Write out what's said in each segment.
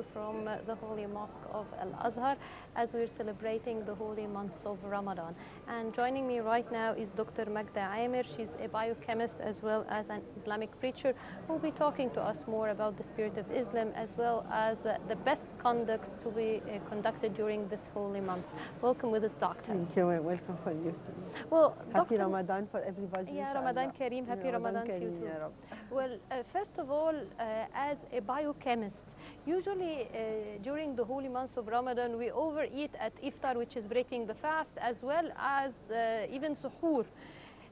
you from the Holy Mosque of Al-Azhar as we're celebrating the holy months of Ramadan. And joining me right now is Dr. Magda Amer. She's a biochemist as well as an Islamic preacher who will be talking to us more about the spirit of Islam as well as the best conducts to be conducted during this holy months. Welcome with us, Doctor. Thank you. Welcome for you. Well, happy Ramadan for everybody. Yeah, Ramadan Kareem. Happy Ramadan to you too. Well, first of all, as a biochemist, usually during the holy months of Ramadan, we overeat at iftar, which is breaking the fast, as well as even suhoor,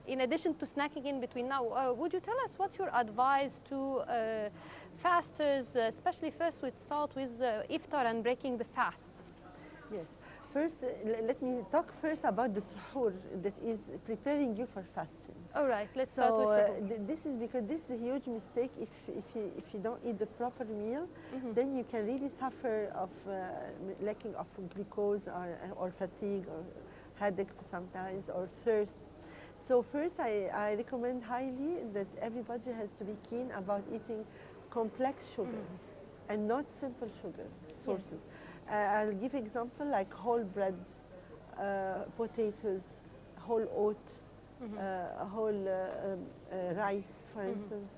in addition to snacking in between. Now, would you tell us what's your advice to fasters, especially first we start with iftar and breaking the fast? Yes. First, let me talk first about the suhoor that is preparing you for fasting. All right, let's start with suhoor. This is because this is a huge mistake. If you don't eat the proper meal, then you can really suffer of lacking of glucose or fatigue or headache sometimes or thirst. So first, I recommend highly that everybody has to be keen about eating complex sugar and not simple sugar sources. Yes. I'll give example like whole bread, potatoes, whole oat, whole rice, for instance.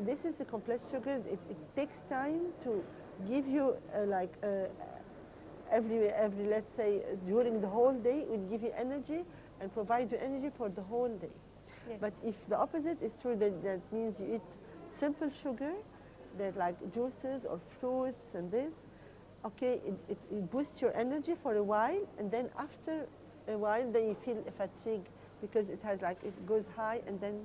This is a complex sugar. It takes time to give you every let's say during the whole day it will give you energy and provide you energy for the whole day. Yes. But if the opposite is true, that means you eat simple sugar, that like juices or fruits and this, okay, it boosts your energy for a while, and then after a while, then you feel fatigue because it has it goes high and then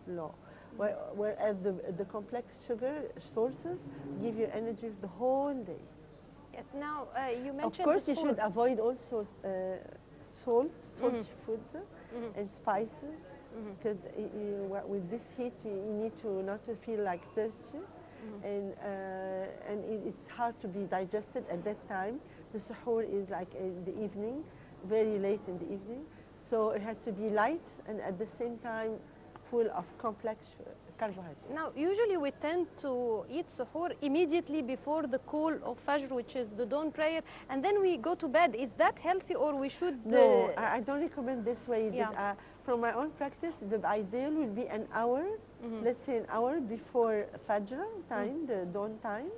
low. Whereas the complex sugar sources give you energy the whole day. Yes. Now you mentioned. Of course, you should avoid also salty food and spices, because with this heat you need to not to feel like thirsty. And it's hard to be digested at that time. The suhoor is like in the evening, very late in the evening. So it has to be light and at the same time full of complex carbohydrates. Now, usually we tend to eat suhoor immediately before the call of Fajr, which is the dawn prayer, and then we go to bed. Is that healthy, or we should? No, I don't recommend this way. Yeah. From my own practice, the ideal would be an hour, let's say an hour before Fajr time, the dawn time.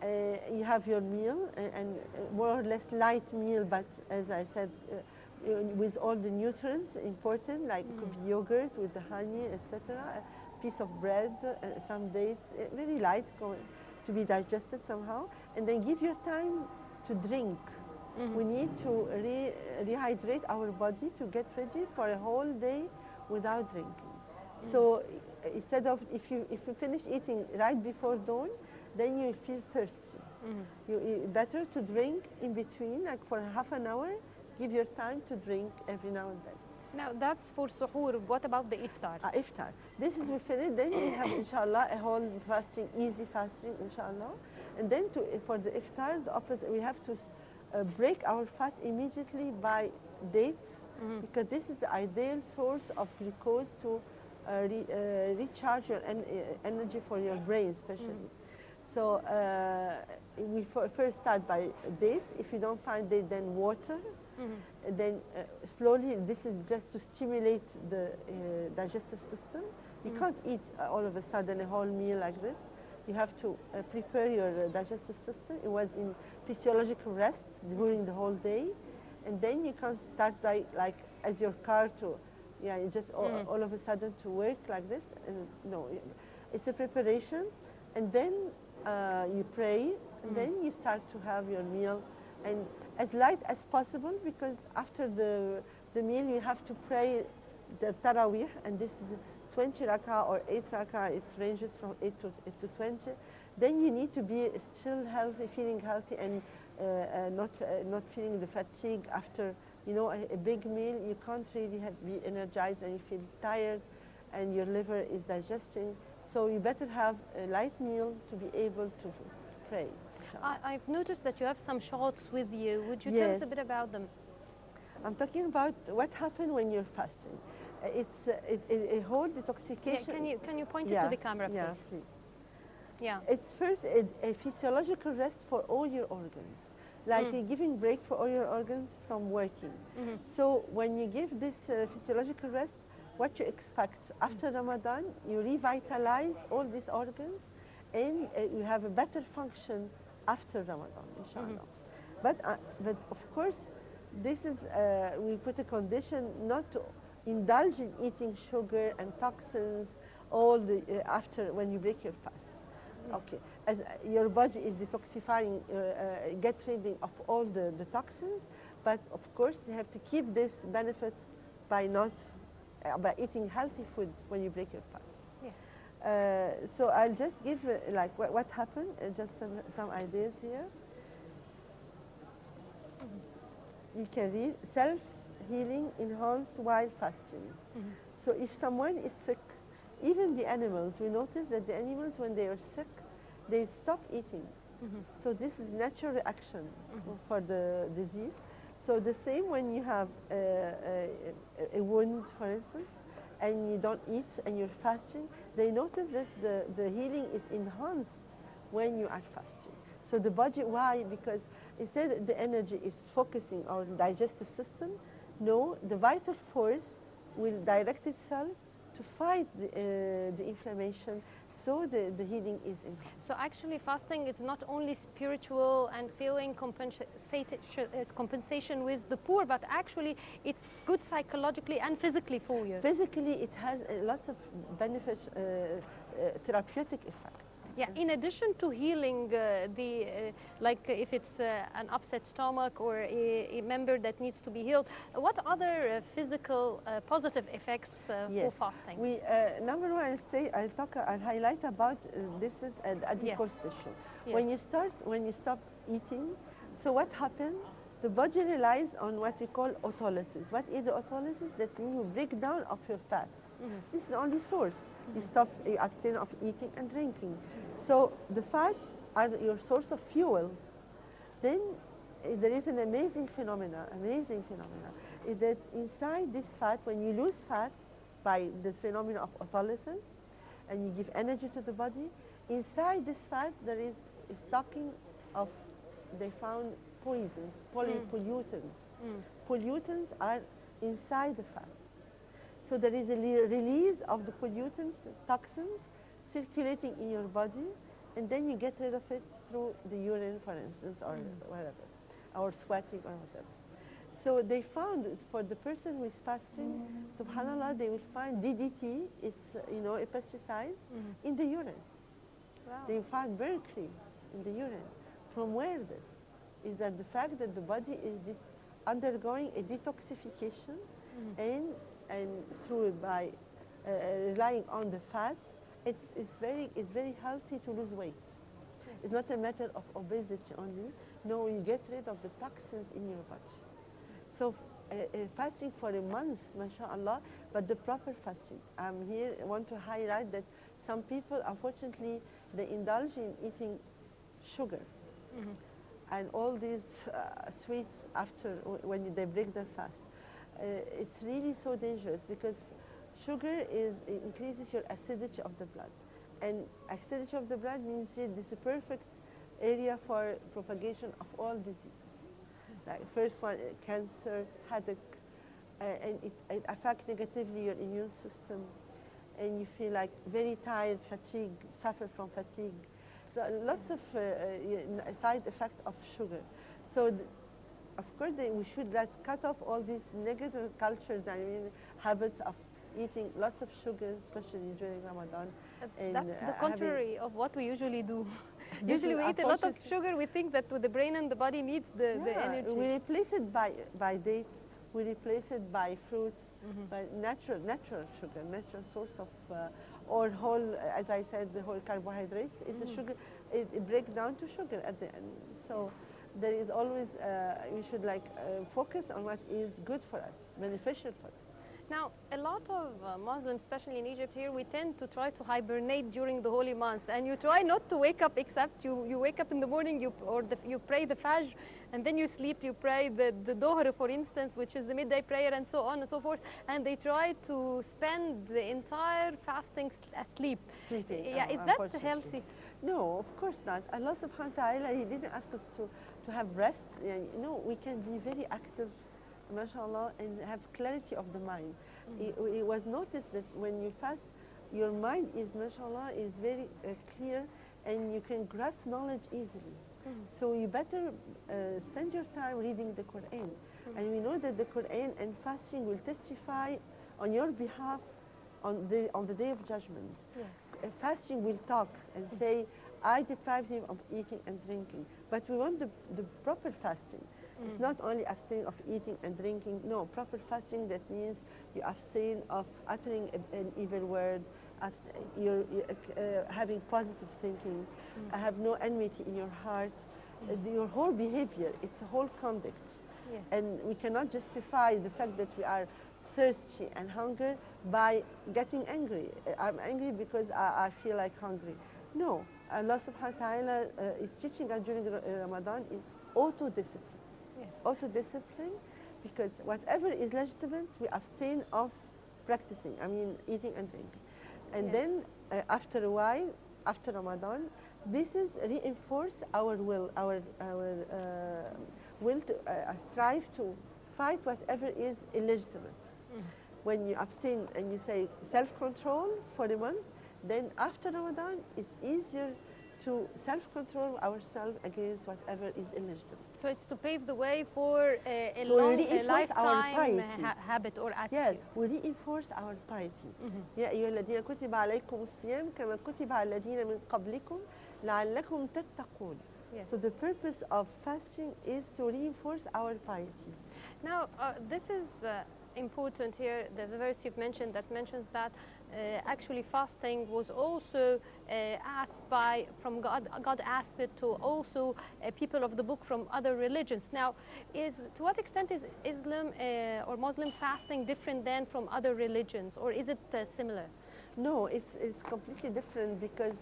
You have your meal, and more or less light meal, but as I said, with all the nutrients important, like could be yogurt with the honey, etc. A piece of bread, some dates, very light, to be digested somehow, and then give your time to drink. We need to rehydrate our body to get ready for a whole day without drinking. So instead of, if you finish eating right before dawn, then you feel thirsty. Better to drink in between, like for half an hour, give your time to drink every now and then. Now that's for suhoor. What about the iftar? Iftar. This is we finish, then we have inshallah a whole fasting, easy fasting inshallah. And then for the iftar, the opposite, we have to break our fast immediately by dates, because this is the ideal source of glucose to recharge your energy for your brain especially. So we first start by dates. If you don't find dates, then water. Then slowly, this is just to stimulate the digestive system. You can't eat all of a sudden a whole meal like this. You have to prepare your digestive system. It was in physiological rest during the whole day, and then you can start by like as your car to, you just all of a sudden to work like this. And no, it's a preparation, and then you pray, and then you start to have your meal, and as light as possible, because after the meal you have to pray the tarawih, and this is 20 rak'ah or 8 rak'ah, it ranges from 8 to 20. Then you need to be still healthy, feeling healthy, and not feeling the fatigue after a big meal. You can't really be energized, and you feel tired, and your liver is digesting. So you better have a light meal to be able to pray. I've noticed that you have some shots with you. Would you tell us a bit about them? I'm talking about what happens when you're fasting. It's a whole detoxification. Yeah, can you point it to the camera, please? Please. Yeah. It's first a physiological rest for all your organs, like you're giving break for all your organs from working. So when you give this physiological rest, what you expect after Ramadan, you revitalize all these organs, and you have a better function after Ramadan, inshallah. But of course, this is we put a condition not to indulge in eating sugar and toxins all the after when you break your fast. Okay, as your body is detoxifying, get rid of all the toxins, but of course they have to keep this benefit by not by eating healthy food when you break your fast. Yes. So I'll just give like what happened, just some ideas here. You can read self-healing enhanced while fasting. So if someone is sick, even the animals, we notice that the animals, when they are sick, they stop eating. So this is natural reaction for the disease. So the same when you have a wound, for instance, and you don't eat and you're fasting, they notice that the healing is enhanced when you are fasting. So the body, why? Because instead the energy is focusing on the digestive system, no, the vital force will direct itself to fight the inflammation, so the healing is enhanced. So actually fasting is not only spiritual and feeling compensation with the poor, but actually it's good psychologically and physically for you. Physically, it has lots of benefits, therapeutic effect. Yeah, in addition to healing like if it's an upset stomach or a member that needs to be healed, what other physical positive effects for fasting? We, number one, I'll highlight about this is an adipose tissue. Yes. When you stop eating, so what happens? The body relies on what we call autolysis. What is the autolysis? That means you break down of your fats. This is the only source. You abstain of eating and drinking. So the fats are your source of fuel. Then there is an amazing phenomena, is that inside this fat, when you lose fat by this phenomena of autolysis, and you give energy to the body, inside this fat there is a stocking of, they found poisons, pollutants. Pollutants are inside the fat. So there is a release of the pollutants, toxins, circulating in your body, and then you get rid of it through the urine, for instance, or whatever, or sweating or whatever. So they found for the person who is fasting, subhanallah, they will find DDT, it's a pesticide, in the urine. Wow. They found mercury in the urine. From where this? Is that the fact that the body is undergoing a detoxification, and through by relying on the fats, it's very healthy to lose weight. Yes. It's not a matter of obesity only. No, you get rid of the toxins in your body. So fasting for a month, mashallah, but the proper fasting. I'm here, I want to highlight that some people, unfortunately, they indulge in eating sugar and all these sweets after when they break their fast. It's really so dangerous because sugar increases your acidity of the blood, and acidity of the blood means it is a perfect area for propagation of all diseases. Like first one, cancer, headache, and it affects negatively your immune system, and you feel like very tired, fatigue, suffer from fatigue. So lots of side effects of sugar. So of course, we should cut off all these negative cultures, habits of eating lots of sugar, especially during Ramadan. That's the contrary of what we usually do. Usually we eat a lot of sugar, we think that the brain and the body needs the energy. We replace it by dates, we replace it by fruits, by natural sugar, natural source of, or whole, as I said, the whole carbohydrates is a sugar, it breaks down to sugar at the end. So there is always, we should focus on what is good for us, beneficial for us. Now, a lot of Muslims, especially in Egypt here, we tend to try to hibernate during the holy months, and you try not to wake up, except you wake up in the morning, you pray the Fajr, and then you sleep, you pray the Dhuhr, for instance, which is the midday prayer, and so on and so forth, and they try to spend the entire fasting asleep. Sleeping. Yeah, is that healthy? No, of course not. Allah subhanahu wa ta'ala, He didn't ask us to have rest. No, we can be very active, mashallah, and have clarity of the mind. It was noticed that when you fast, your mind is, mashallah, is very clear, and you can grasp knowledge easily. So you better spend your time reading the Quran. And we know that the Quran and fasting will testify on your behalf on the day of judgment. Yes. Fasting will talk and say, I deprived him of eating and drinking. But we want the proper fasting. It's not only abstain of eating and drinking. No, proper fasting, that means you abstain of uttering an evil word, you're having positive thinking, have no enmity in your heart. Your whole behavior, it's a whole conduct. Yes. And we cannot justify the fact that we are thirsty and hungry by getting angry. I'm angry because I feel like hungry. No, Allah subhanahu wa ta'ala is teaching us during Ramadan is auto-discipline. Yes. Auto-discipline, because whatever is legitimate, we abstain of practicing, I mean eating and drinking. And then after a while, after Ramadan, this is reinforce our will, our will to strive to fight whatever is illegitimate. When you abstain and you say self-control for a month, then after Ramadan, it's easier to self-control ourselves against whatever is illegitimate. So it's to pave the way for a reinforce our lifetime piety. habit or attitude. Yes, we reinforce our piety. يا أيها الذين كتب عليكم الصيام كما كتب على الذين من قبلكم لعلكم تتقون. Yes. So the purpose of fasting is to reinforce our piety. Now, this is important here, the verse you've mentioned that mentions that actually fasting was also asked from God. God asked it to also people of the book from other religions. Now, to what extent is Islam or Muslim fasting different than from other religions, or is it similar? No, it's completely different, because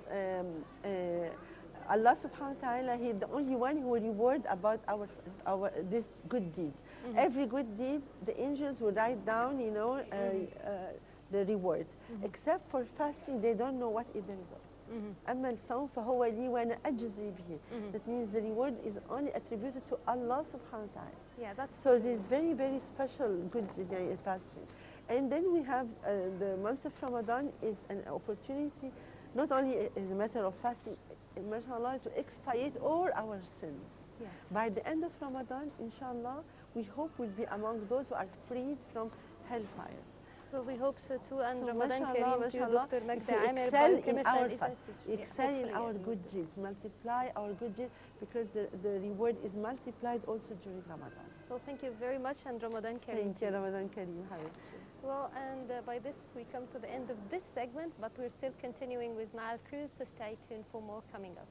Allah subhanahu wa ta'ala, He's the only one who will reward about this good deed. Every good deed, the angels will write down, the reward. Except for fasting, they don't know what is the reward. أما الصوم فهو لي وأنا أجزي به. That means the reward is only attributed to Allah subhanahu wa ta'ala. Yeah, that's so it is very, very special good fasting. And then we have the month of Ramadan is an opportunity, not only as a matter of fasting, mashallah, to expiate all our sins. Yes. By the end of Ramadan, inshallah, we hope we'll be among those who are freed from hellfire. Well, we hope so too. And So Ramadan mashallah, Kareem to mashallah, Dr. if Magda we Amer, excel in biochemist our and fast, research teacher. excel in Hopefully, our yes. good deeds, multiply our good deeds, because the reward is multiplied also during Ramadan. Well, thank you very much, and Ramadan Kareem. Thank you, Ramadan Kareem, Habibti. Well, and by this we come to the end of this segment, but we're still continuing with Nile Cruise, so stay tuned for more coming up.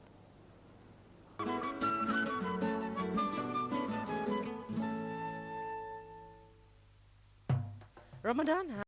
Ramadan